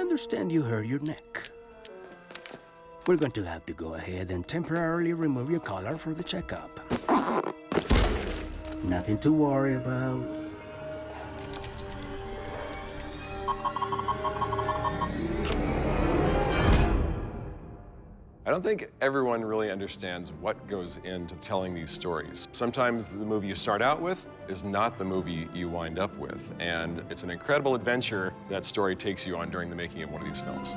understand you hurt your neck. We're going to have to go ahead and temporarily remove your collar for the checkup. Nothing to worry about. I don't think everyone really understands what goes into telling these stories. Sometimes the movie you start out with is not the movie you wind up with, and it's an incredible adventure that story takes you on during the making of one of these films.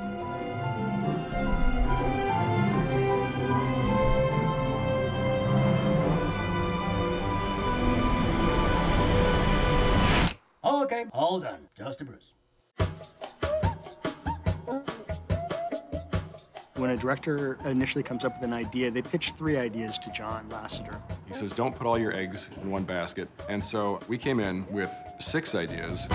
Okay, all done. Just a bruise. When a director initially comes up with an idea, they pitch 3 ideas to John Lasseter. He says, don't put all your eggs in one basket. And so we came in with 6 ideas.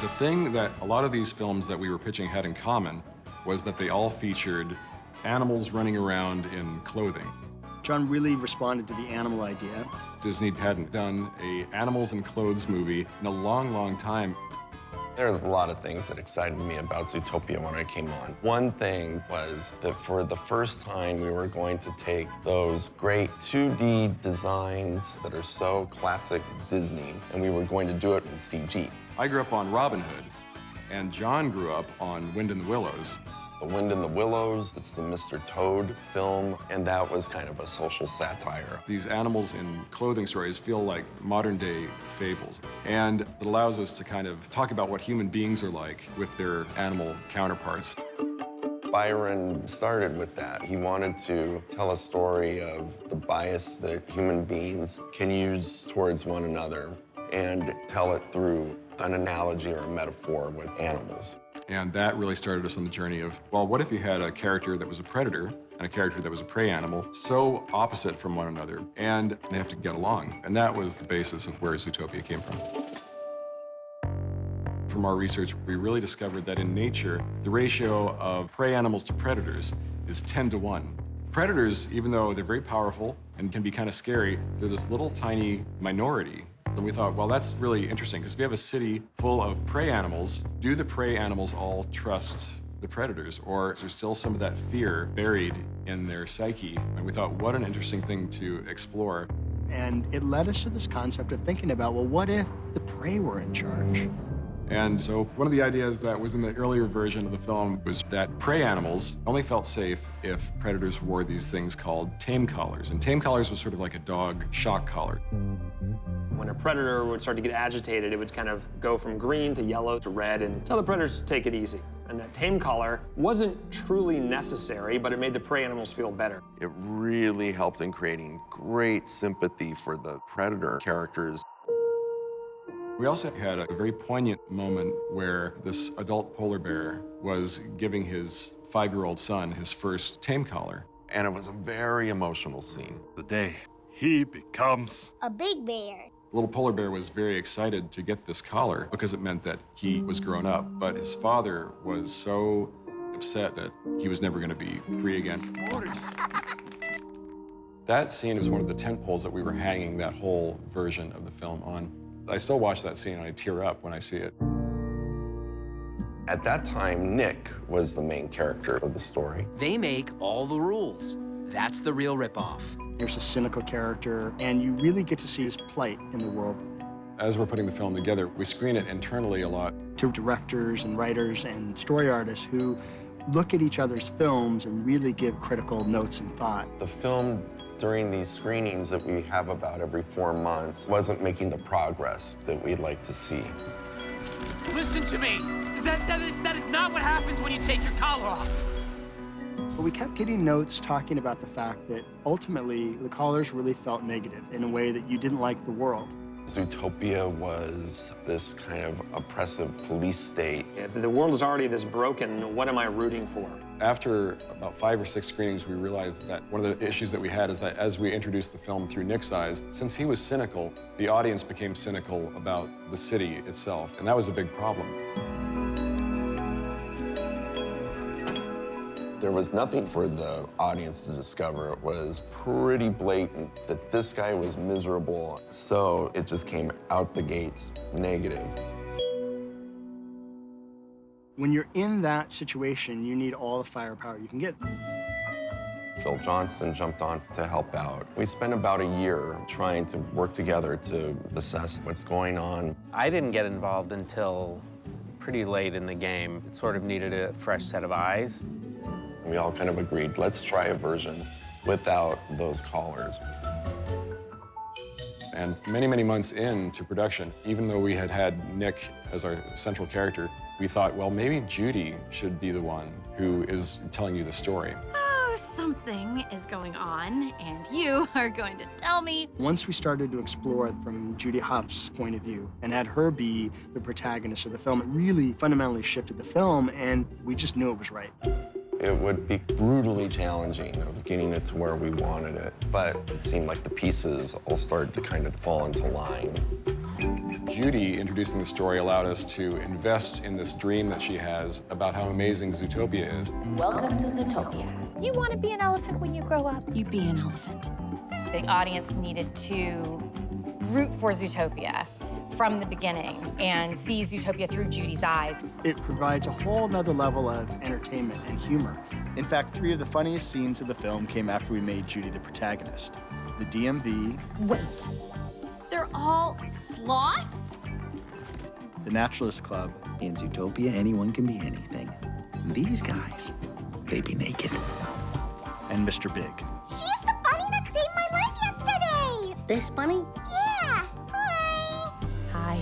The thing that a lot of these films that we were pitching had in common was that they all featured animals running around in clothing. John really responded to the animal idea. Disney hadn't done a animals and clothes movie in a long, long time. There's a lot of things that excited me about Zootopia when I came on. One thing was that for the first time, we were going to take those great 2D designs that are so classic Disney, and we were going to do it in CG. I grew up on Robin Hood, and John grew up on Wind in the Willows. The Wind in the Willows, it's the Mr. Toad film, and that was kind of a social satire. These animals in clothing stories feel like modern-day fables, and it allows us to kind of talk about what human beings are like with their animal counterparts. Byron started with that. He wanted to tell a story of the bias that human beings can use towards one another and tell it through an analogy or a metaphor with animals. And that really started us on the journey of, well, what if you had a character that was a predator and a character that was a prey animal, so opposite from one another, and they have to get along? And that was the basis of where Zootopia came from. From our research, we really discovered that in nature, the ratio of prey animals to predators is 10 to 1. Predators, even though they're very powerful and can be kind of scary, they're this little tiny minority. And we thought, well, that's really interesting, because if you have a city full of prey animals, do the prey animals all trust the predators, or is there still some of that fear buried in their psyche? And we thought, what an interesting thing to explore. And it led us to this concept of thinking about, well, what if the prey were in charge? And so one of the ideas that was in the earlier version of the film was that prey animals only felt safe if predators wore these things called tame collars. And tame collars was sort of like a dog shock collar. When a predator would start to get agitated, it would kind of go from green to yellow to red and tell the predators to take it easy. And that tame collar wasn't truly necessary, but it made the prey animals feel better. It really helped in creating great sympathy for the predator characters. We also had a very poignant moment where this adult polar bear was giving his 5-year-old son his first tame collar. And it was a very emotional scene. The day he becomes a big bear. The little polar bear was very excited to get this collar because it meant that he was grown up, but his father was so upset that he was never going to be free again. That scene was one of the tent poles that we were hanging that whole version of the film on. I still watch that scene and I tear up when I see it. At that time, Nick was the main character of the story. They make all the rules. That's the real ripoff. There's a cynical character, and you really get to see his plight in the world. As we're putting the film together, we screen it internally a lot. To directors and writers and story artists who look at each other's films and really give critical notes and thought. The film, during these screenings that we have about every 4 months, wasn't making the progress that we'd like to see. Listen to me. That is not what happens when you take your collar off. But we kept getting notes talking about the fact that ultimately the collars really felt negative in a way that you didn't like the world. Zootopia was this kind of oppressive police state. If the world is already this broken, what am I rooting for? After about 5 or 6 screenings, we realized that one of the issues that we had is that as we introduced the film through Nick's eyes, since he was cynical, the audience became cynical about the city itself, and that was a big problem. There was nothing for the audience to discover. It was pretty blatant that this guy was miserable, so it just came out the gates negative. When you're in that situation, you need all the firepower you can get. Phil Johnston jumped on to help out. We spent about a year trying to work together to assess what's going on. I didn't get involved until pretty late in the game. It sort of needed a fresh set of eyes. We all kind of agreed, let's try a version without those collars. And many, many months into production, even though we had had Nick as our central character, we thought, well, maybe Judy should be the one who is telling you the story. Oh, something is going on, and you are going to tell me. Once we started to explore from Judy Hopps' point of view and had her be the protagonist of the film, it really fundamentally shifted the film, and we just knew it was right. It would be brutally challenging of getting it to where we wanted it, but it seemed like the pieces all started to kind of fall into line. Judy introducing the story allowed us to invest in this dream that she has about how amazing Zootopia is. Welcome to Zootopia. You want to be an elephant when you grow up? You be an elephant. The audience needed to root for Zootopia from the beginning and see Zootopia through Judy's eyes. It provides a whole nother level of entertainment and humor. In fact, 3 of the funniest scenes of the film came after we made Judy the protagonist. The DMV, Wait. They're all sloths? the Naturalist Club. In Zootopia, anyone can be anything. These guys, they be naked. And Mr. Big. She's the bunny that saved my life yesterday! This bunny? Yeah! Hi! Hi.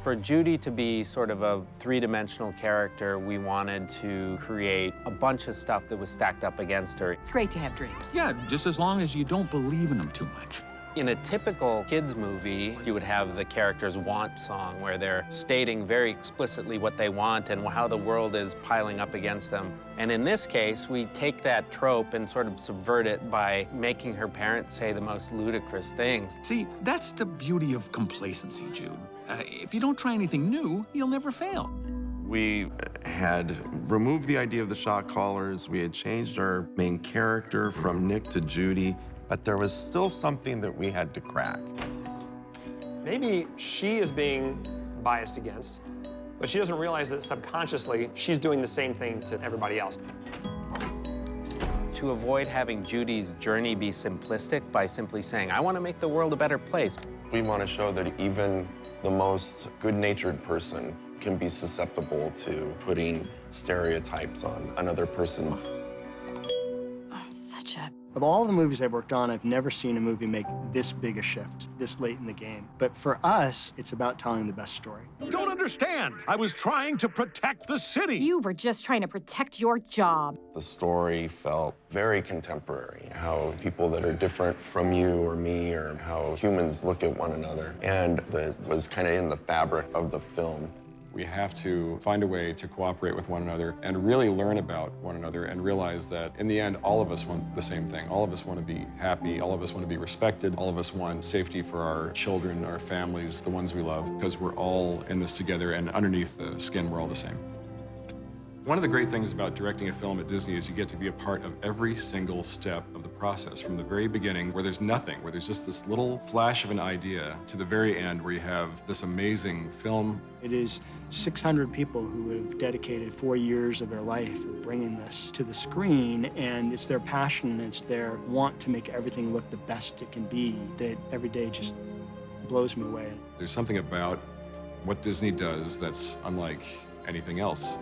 For Judy to be sort of a three-dimensional character, we wanted to create a bunch of stuff that was stacked up against her. It's great to have dreams. Yeah, just as long as you don't believe in them too much. In a typical kids movie, you would have the character's want song where they're stating very explicitly what they want and how the world is piling up against them. And in this case, we take that trope and sort of subvert it by making her parents say the most ludicrous things. See, that's the beauty of complacency, Jude. If you don't try anything new, you'll never fail. We had removed the idea of the shock collars. We had changed our main character from Nick to Judy, but there was still something that we had to crack. Maybe she is being biased against, but she doesn't realize that subconsciously she's doing the same thing to everybody else. To avoid having Judy's journey be simplistic by simply saying, I want to make the world a better place. We want to show that even the most good-natured person can be susceptible to putting stereotypes on another person. I'm such a... Of all the movies I've worked on, I've never seen a movie make this big a shift this late in the game. But for us, it's about telling the best story. Don't understand. I was trying to protect the city. You were just trying to protect your job. The story felt very contemporary, how people that are different from you or me, or how humans look at one another, and that was kind of in the fabric of the film. We have to find a way to cooperate with one another and really learn about one another and realize that in the end, all of us want the same thing. All of us want to be happy. All of us want to be respected. All of us want safety for our children, our families, the ones we love, because we're all in this together, and underneath the skin, we're all the same. One of the great things about directing a film at Disney is you get to be a part of every single step of the process, from the very beginning, where there's nothing, where there's just this little flash of an idea, to the very end, where you have this amazing film. It is 600 people who have dedicated 4 years of their life of bringing this to the screen, and it's their passion and it's their want to make everything look the best it can be that every day just blows me away. There's something about what Disney does that's unlike anything else.